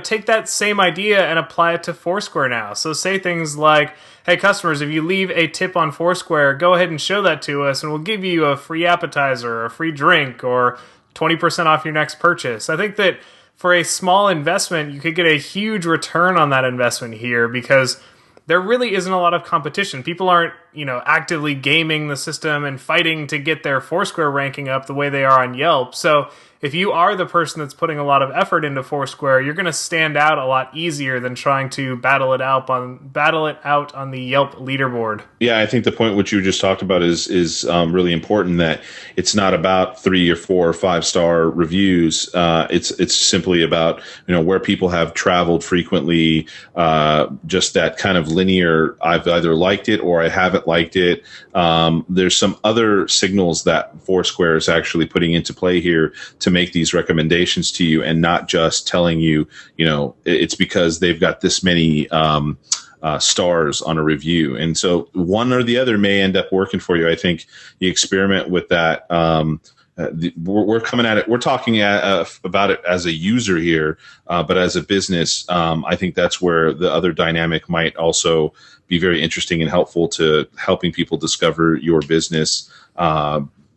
take that same idea and apply it to Foursquare now. So say things like, hey, customers, if you leave a tip on Foursquare, go ahead and show that to us, and we'll give you a free appetizer, or a free drink, or 20% off your next purchase. I think that for a small investment, you could get a huge return on that investment here, because there really isn't a lot of competition. People aren't, actively gaming the system and fighting to get their Foursquare ranking up the way they are on Yelp. So if you are the person that's putting a lot of effort into Foursquare, you're going to stand out a lot easier than trying to battle it out on the Yelp leaderboard. Yeah, I think the point which you just talked about is really important, that it's not about 3 or 4 or 5-star reviews. It's simply about where people have traveled frequently, just that kind of linear. I've either liked it or I haven't liked it. There's some other signals that Foursquare is actually putting into play here to make these recommendations to you, and not just telling you, it's because they've got this many stars on a review. And so one or the other may end up working for you. I think you experiment with that. We're coming at it. We're talking about it as a user here, but as a business, I think that's where the other dynamic might also be very interesting and helpful to helping people discover your business,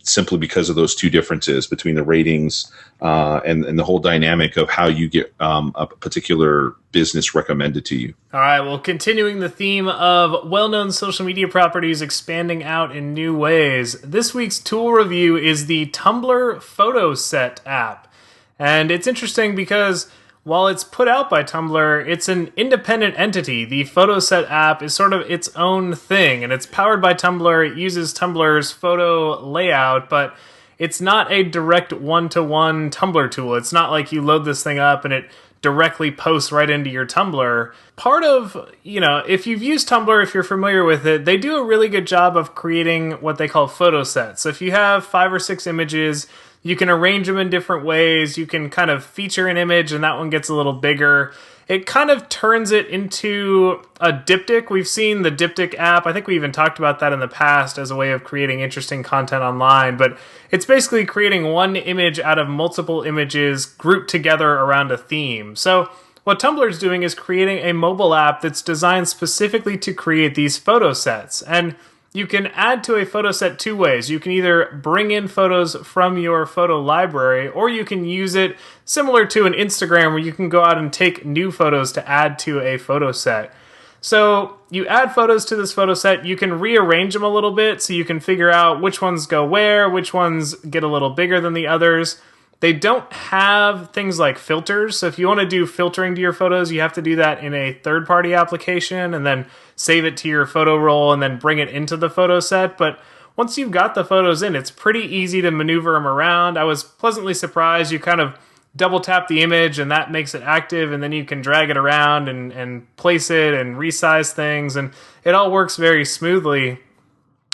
simply because of those two differences between the ratings and the whole dynamic of how you get a particular business recommended to you. All right, well, continuing the theme of well-known social media properties expanding out in new ways, this week's tool review is the Tumblr Photo Set app. And it's interesting because while it's put out by Tumblr, it's an independent entity. The Photoset app is sort of its own thing, and it's powered by Tumblr. It uses Tumblr's photo layout, but it's not a direct one-to-one Tumblr tool. It's not like you load this thing up and it directly posts right into your Tumblr. Part of, if you've used Tumblr, if you're familiar with it, they do a really good job of creating what they call photo sets. So if you have 5 or 6 images, you can arrange them in different ways. You can kind of feature an image and that one gets a little bigger. It kind of turns it into a diptych. We've seen the diptych app. I think we even talked about that in the past as a way of creating interesting content online. But it's basically creating one image out of multiple images grouped together around a theme. So what Tumblr is doing is creating a mobile app that's designed specifically to create these photo sets. And you can add to a photo set 2 ways. You can either bring in photos from your photo library, or you can use it similar to an Instagram where you can go out and take new photos to add to a photo set. So you add photos to this photo set, you can rearrange them a little bit so you can figure out which ones go where, which ones get a little bigger than the others. They don't have things like filters, so if you want to do filtering to your photos, you have to do that in a third-party application and then save it to your photo roll and then bring it into the photo set. But once you've got the photos in, it's pretty easy to maneuver them around. I was pleasantly surprised. You kind of double tap the image and that makes it active, and then you can drag it around and place it and resize things, and it all works very smoothly.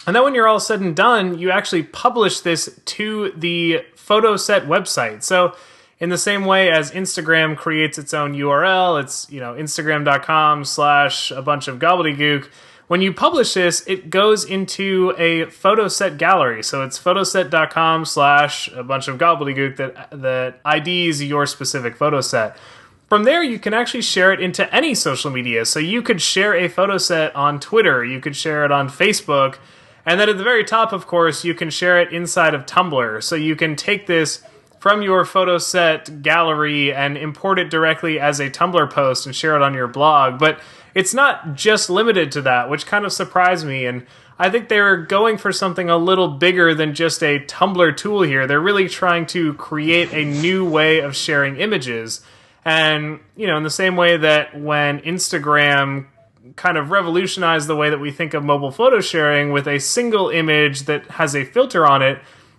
And then when you're all said and done, you actually publish this to the photo set website. So in the same way as Instagram creates its own URL, it's, Instagram.com/ a bunch of gobbledygook. When you publish this, it goes into a photo set gallery. So it's photoset.com/ a bunch of gobbledygook that IDs your specific photo set. From there, you can actually share it into any social media. So you could share a photo set on Twitter, you could share it on Facebook, and then at the very top, of course, you can share it inside of Tumblr. So you can take this from your photo set gallery and import it directly as a Tumblr post and share it on your blog. But it's not just limited to that, which kind of surprised me. And I think they're going for something a little bigger than just a Tumblr tool here. They're really trying to create a new way of sharing images. And, in the same way that when Instagram kind of revolutionized the way that we think of mobile photo sharing with a single image that has a filter on it,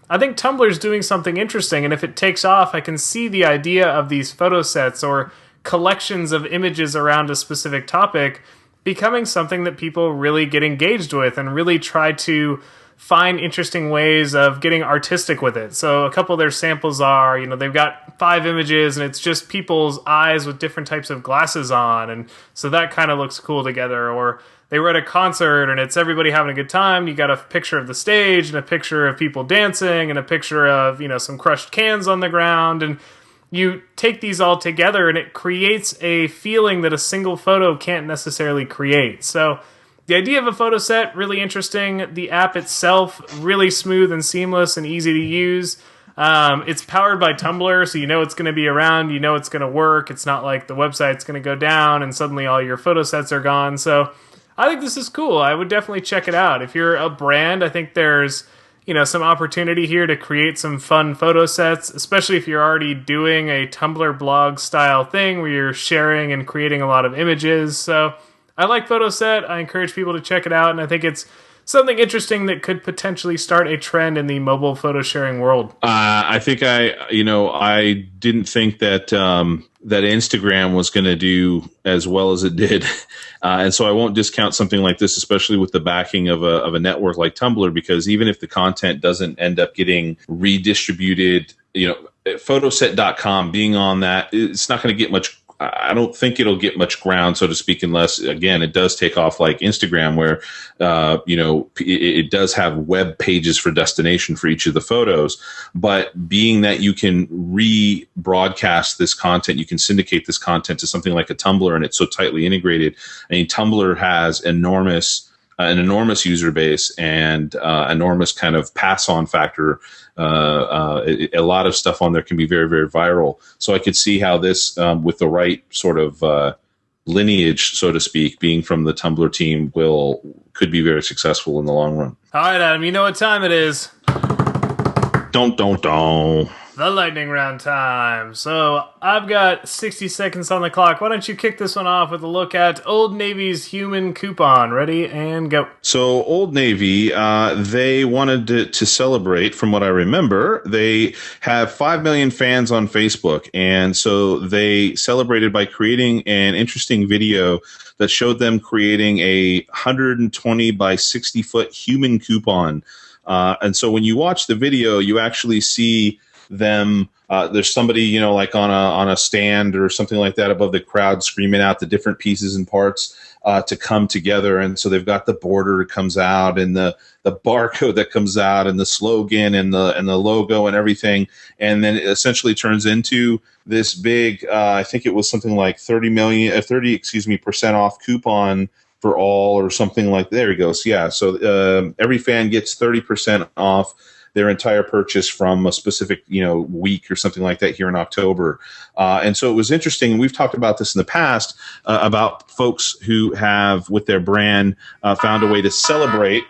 I think Tumblr's doing something interesting, and if it takes off, I can see the idea of these photo sets or collections of images around a specific topic becoming something that people really get engaged with and really try to find interesting ways of getting artistic with it. So a couple of their samples are, they've got 5 images and it's just people's eyes with different types of glasses on, and so that kind of looks cool together. Or they were at a concert and it's everybody having a good time. You got a picture of the stage and a picture of people dancing and a picture of, some crushed cans on the ground, and you take these all together and it creates a feeling that a single photo can't necessarily create. So the idea of a photo set, really interesting. The app itself, really smooth and seamless and easy to use. It's powered by Tumblr, so it's going to be around, it's going to work. It's not like the website's going to go down and suddenly all your photo sets are gone. So I think this is cool. I would definitely check it out. If you're a brand, I think there's some opportunity here to create some fun photo sets, especially if you're already doing a Tumblr blog style thing where you're sharing and creating a lot of images. So I like Photoset. I encourage people to check it out, and I think it's something interesting that could potentially start a trend in the mobile photo sharing world. I think I didn't think that that Instagram was going to do as well as it did, and so I won't discount something like this, especially with the backing of a network like Tumblr, because even if the content doesn't end up getting redistributed, Photoset.com being on that, it's not going to get much. I don't think it'll get much ground, so to speak, unless, again, it does take off like Instagram, where, it does have web pages for destination for each of the photos. But being that you can rebroadcast this content, you can syndicate this content to something like a Tumblr, and it's so tightly integrated. I mean, Tumblr has an enormous user base and enormous kind of pass-on factor. A lot of stuff on there can be very, very viral. So I could see how this, with the right sort of lineage, so to speak, being from the Tumblr team, could be very successful in the long run. All right, Adam, you know what time it is. Don't. The lightning round time. So I've got 60 seconds on the clock. Why don't you kick this one off with a look at Old Navy's human coupon? Ready and go. So Old Navy, they wanted to celebrate. From what I remember, they have 5 million fans on Facebook, and so they celebrated by creating an interesting video that showed them creating a 120 by 60 foot human coupon. And so when you watch the video, you actually see them. There's somebody, like on a stand or something like that above the crowd, screaming out the different pieces and parts to come together. And so they've got the border that comes out, and the barcode that comes out, and the slogan, and the logo, and everything. And then it essentially turns into this big, I think it was something like 30% off coupon for all, or something like. There he goes. Yeah. So every fan gets 30% off their entire purchase from a specific, week or something like that here in October. And so it was interesting. We've talked about this in the past about folks who have, with their brand, found a way to celebrate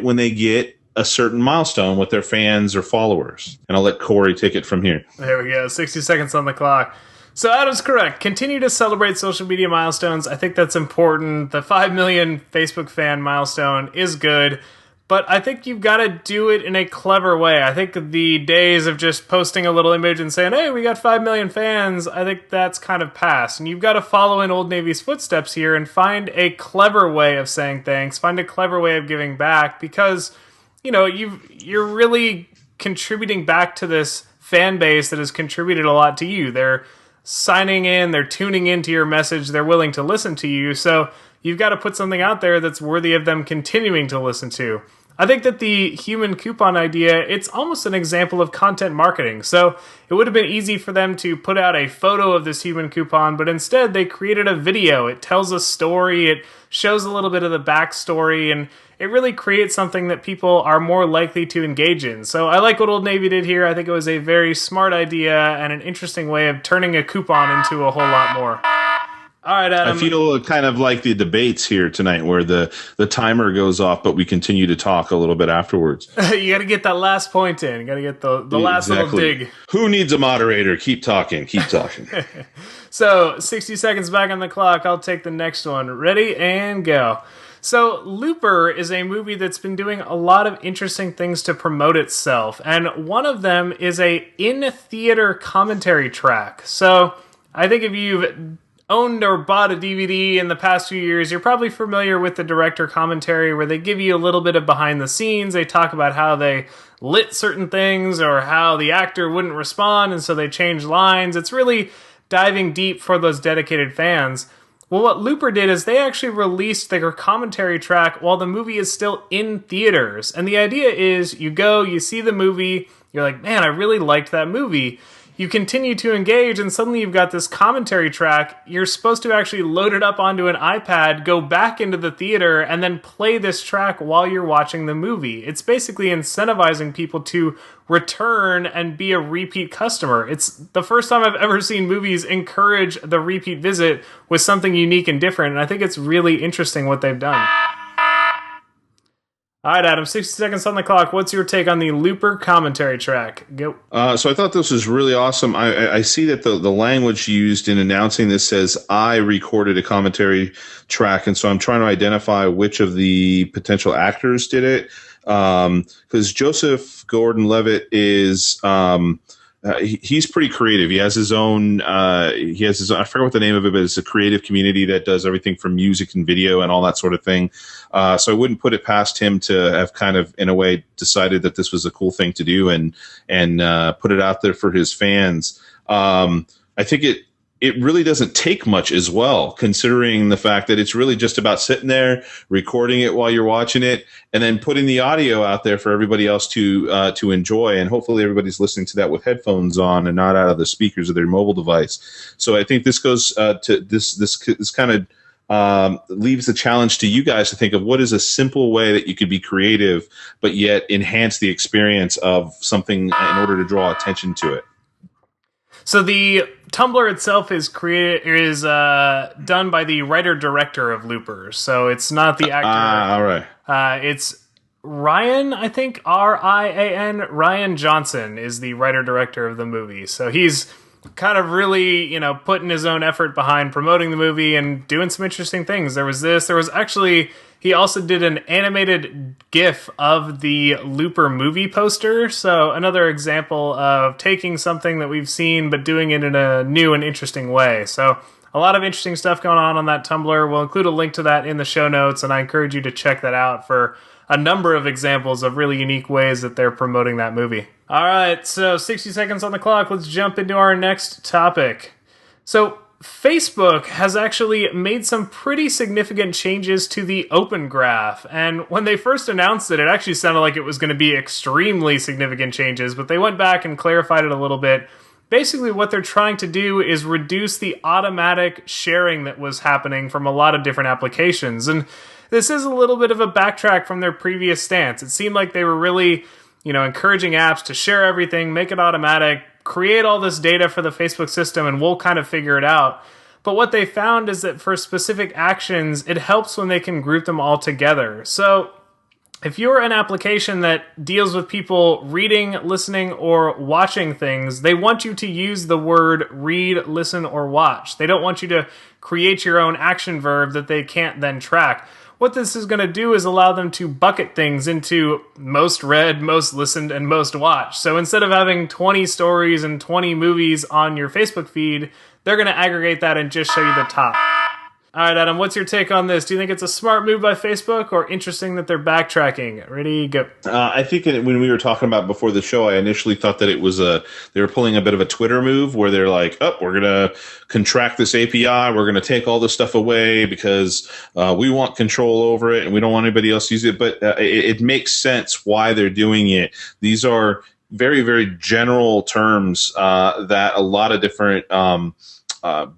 when they get a certain milestone with their fans or followers. And I'll let Corey take it from here. There we go. 60 seconds on the clock. So Adam's correct. Continue to celebrate social media milestones. I think that's important. The 5 million Facebook fan milestone is good. But I think you've got to do it in a clever way. I think the days of just posting a little image and saying, hey, we got 5 million fans, I think that's kind of past. And you've got to follow in Old Navy's footsteps here and find a clever way of saying thanks, find a clever way of giving back, because, you're really contributing back to this fan base that has contributed a lot to you. They're signing in, they're tuning into your message, they're willing to listen to you. So you've got to put something out there that's worthy of them continuing to listen to. I think that the human coupon idea, it's almost an example of content marketing. So it would have been easy for them to put out a photo of this human coupon, but instead they created a video. It tells a story, it shows a little bit of the backstory, and it really creates something that people are more likely to engage in. So I like what Old Navy did here. I think it was a very smart idea and an interesting way of turning a coupon into a whole lot more. All right, Adam. I feel kind of like the debates here tonight where the timer goes off, but we continue to talk a little bit afterwards. You got to get that last point in. You got to get the last little dig. Who needs a moderator? Keep talking. Keep talking. So 60 seconds back on the clock. I'll take the next one. Ready and go. So Looper is a movie that's been doing a lot of interesting things to promote itself. And one of them is a in-theater commentary track. So I think if you've owned or bought a DVD in the past few years, you're probably familiar with the director commentary, where they give you a little bit of behind the scenes. They talk about how they lit certain things or how the actor wouldn't respond, and so they changed lines. It's really diving deep for those dedicated fans. Well, what Looper did is they actually released their commentary track while the movie is still in theaters. And the idea is you go, you see the movie, you're like, man, I really liked that movie. You continue to engage, and suddenly you've got this commentary track. You're supposed to actually load it up onto an iPad, go back into the theater, and then play this track while you're watching the movie. It's basically incentivizing people to return and be a repeat customer. It's the first time I've ever seen movies encourage the repeat visit with something unique and different, and I think it's really interesting what they've done. All right, Adam, 60 seconds on the clock. What's your take on the Looper commentary track? Go. So I thought this was really awesome. I see that the language used in announcing this says, I recorded a commentary track, and so I'm trying to identify which of the potential actors did it. Because Joseph Gordon-Levitt is... he's pretty creative. He has his own. I forget what the name of it, but it's a creative community that does everything from music and video and all that sort of thing. So I wouldn't put it past him to have kind of, in a way, decided that this was a cool thing to do and put it out there for his fans. I think it really doesn't take much as well, considering the fact that it's really just about sitting there, recording it while you're watching it, and then putting the audio out there for everybody else to enjoy. And hopefully everybody's listening to that with headphones on and not out of the speakers of their mobile device. So I think this goes to this kind of leaves the challenge to you guys to think of what is a simple way that you could be creative, but yet enhance the experience of something in order to draw attention to it. So the Tumblr itself is done by the writer-director of Looper. So it's not the actor. All right. It's Ryan, I think, Rian, Ryan Johnson is the writer-director of the movie. So he's kind of really, putting his own effort behind promoting the movie and doing some interesting things. There was actually, he also did an animated GIF of the Looper movie poster. So another example of taking something that we've seen, but doing it in a new and interesting way. So a lot of interesting stuff going on that Tumblr. We'll include a link to that in the show notes, and I encourage you to check that out for a number of examples of really unique ways that they're promoting that movie. All right, so 60 seconds on the clock. Let's jump into our next topic. So Facebook has actually made some pretty significant changes to the Open Graph. And when they first announced it, it actually sounded like it was going to be extremely significant changes, but they went back and clarified it a little bit. Basically, what they're trying to do is reduce the automatic sharing that was happening from a lot of different applications. And this is a little bit of a backtrack from their previous stance. It seemed like they were really, encouraging apps to share everything, make it automatic, create all this data for the Facebook system, and we'll kind of figure it out. But what they found is that for specific actions, it helps when they can group them all together. So if you're an application that deals with people reading, listening, or watching things, they want you to use the word read, listen, or watch. They don't want you to create your own action verb that they can't then track. What this is going to do is allow them to bucket things into most read, most listened, and most watched. So instead of having 20 stories and 20 movies on your Facebook feed, they're going to aggregate that and just show you the top. All right, Adam, what's your take on this? Do you think it's a smart move by Facebook or interesting that they're backtracking? Ready, go. I think when we were talking about before the show, I initially thought that it was they were pulling a bit of a Twitter move where they're like, oh, we're going to contract this API. We're going to take all this stuff away because we want control over it and we don't want anybody else to use it. But it makes sense why they're doing it. These are very, very general terms that a lot of different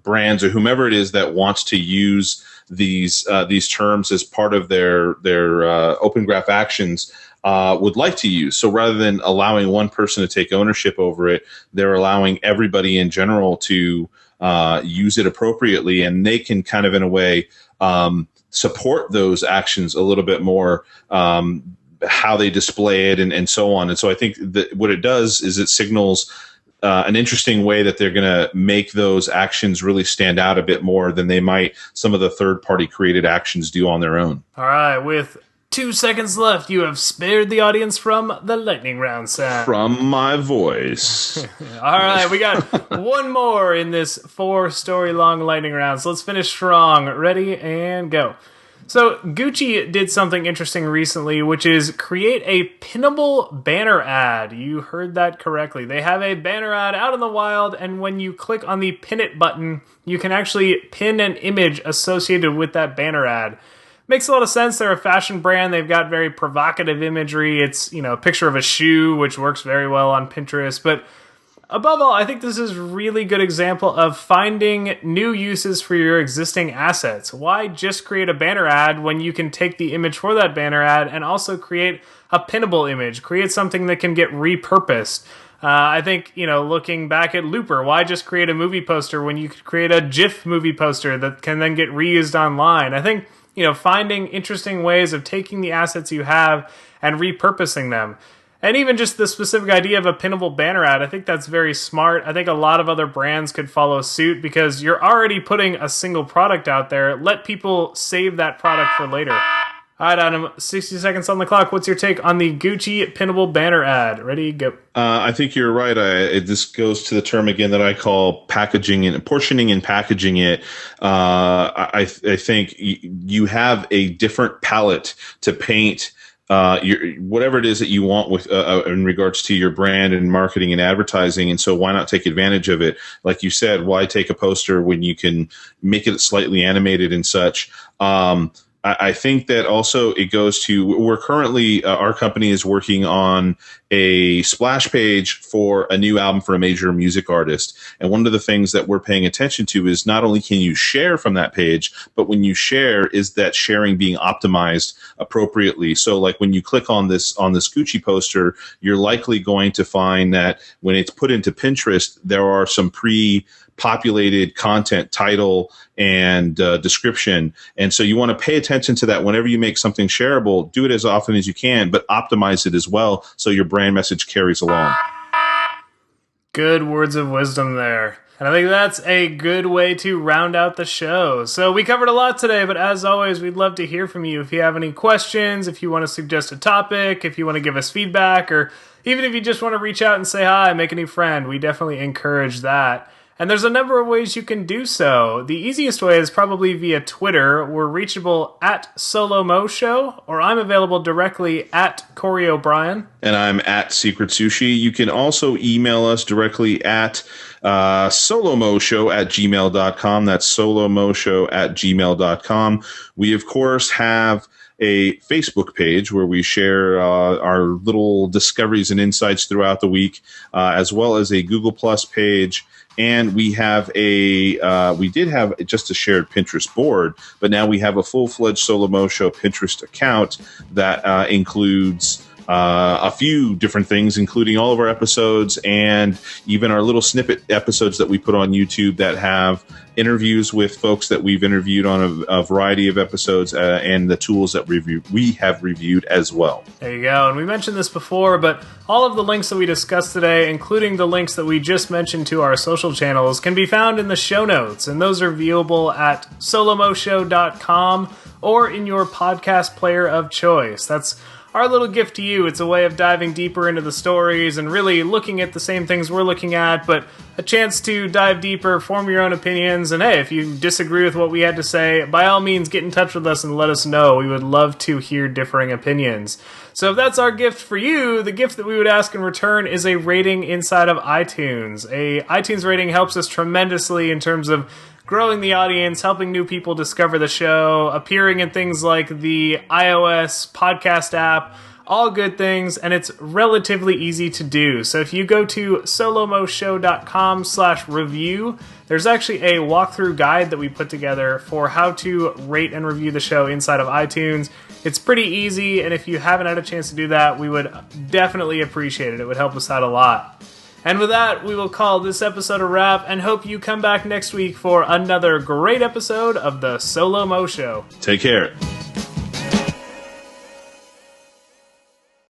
brands or whomever it is that wants to use these terms as part of their Open Graph actions would like to use. So rather than allowing one person to take ownership over it, they're allowing everybody in general to use it appropriately, and they can kind of in a way support those actions a little bit more. How they display it and so on. And so I think that what it does is it signals an interesting way that they're going to make those actions really stand out a bit more than they might some of the third-party created actions do on their own. All right, with 2 seconds left, you have spared the audience from the lightning round sound. From my voice. All right, we got one more in this 4-story long lightning round, so let's finish strong. Ready, and go. So Gucci did something interesting recently, which is create a pinnable banner ad. You heard that correctly. They have a banner ad out in the wild, and when you click on the pin it button, you can actually pin an image associated with that banner ad. Makes a lot of sense. They're a fashion brand. They've got very provocative imagery. It's, a picture of a shoe, which works very well on Pinterest, but above all, I think this is a really good example of finding new uses for your existing assets. Why just create a banner ad when you can take the image for that banner ad and also create a pinnable image, create something that can get repurposed? I think, looking back at Looper, why just create a movie poster when you could create a GIF movie poster that can then get reused online? I think, finding interesting ways of taking the assets you have and repurposing them. And even just the specific idea of a pinnable banner ad, I think that's very smart. I think a lot of other brands could follow suit because you're already putting a single product out there. Let people save that product for later. All right, Adam, 60 seconds on the clock. What's your take on the Gucci pinnable banner ad? Ready, go. I think you're right. This goes to the term again that I call packaging and portioning and packaging it. I think you have a different palette to paint whatever it is that you want with in regards to your brand and marketing and advertising. And so why not take advantage of it? Like you said, why take a poster when you can make it slightly animated and such? I think that also it goes to, we're currently, our company is working on a splash page for a new album for a major music artist. And one of the things that we're paying attention to is not only can you share from that page, but when you share, is that sharing being optimized appropriately? So like when you click on this Gucci poster, you're likely going to find that when it's put into Pinterest, there are some populated content, title, and description. And so you want to pay attention to that whenever you make something shareable. Do it as often as you can, but optimize it as well so your brand message carries along. Good words of wisdom there. And I think that's a good way to round out the show. So we covered a lot today, but as always, we'd love to hear from you. If you have any questions, if you want to suggest a topic, if you want to give us feedback, or even if you just want to reach out and say hi, make a new friend, we definitely encourage that. And there's a number of ways you can do so. The easiest way is probably via Twitter. We're reachable at SoLoMo Show, or I'm available directly at Corey O'Brien. And I'm at Secret Sushi. You can also email us directly at solomoshow@gmail.com. That's solomoshow@gmail.com. We, of course, have a Facebook page where we share our little discoveries and insights throughout the week, as well as a Google Plus page. And we have we did have just a shared Pinterest board, but now we have a full-fledged SoLoMo Show Pinterest account that includes a few different things, including all of our episodes and even our little snippet episodes that we put on YouTube that have interviews with folks that we've interviewed on a variety of episodes and the tools that we have reviewed as well. There you go. And we mentioned this before, but all of the links that we discussed today, including the links that we just mentioned to our social channels, can be found in the show notes. And those are viewable at solomoshow.com or in your podcast player of choice. That's our little gift to you. It's a way of diving deeper into the stories and really looking at the same things we're looking at, but a chance to dive deeper, form your own opinions, and hey, if you disagree with what we had to say, by all means get in touch with us and let us know. We would love to hear differing opinions. So if that's our gift for you, the gift that we would ask in return is a rating inside of iTunes. A iTunes rating helps us tremendously in terms of growing the audience, helping new people discover the show, appearing in things like the iOS podcast app, all good things, and it's relatively easy to do. So if you go to solomoshow.com/review, there's actually a walkthrough guide that we put together for how to rate and review the show inside of iTunes. It's pretty easy, and if you haven't had a chance to do that, we would definitely appreciate it. It would help us out a lot. And with that, we will call this episode a wrap and hope you come back next week for another great episode of the SoLoMo Show. Take care.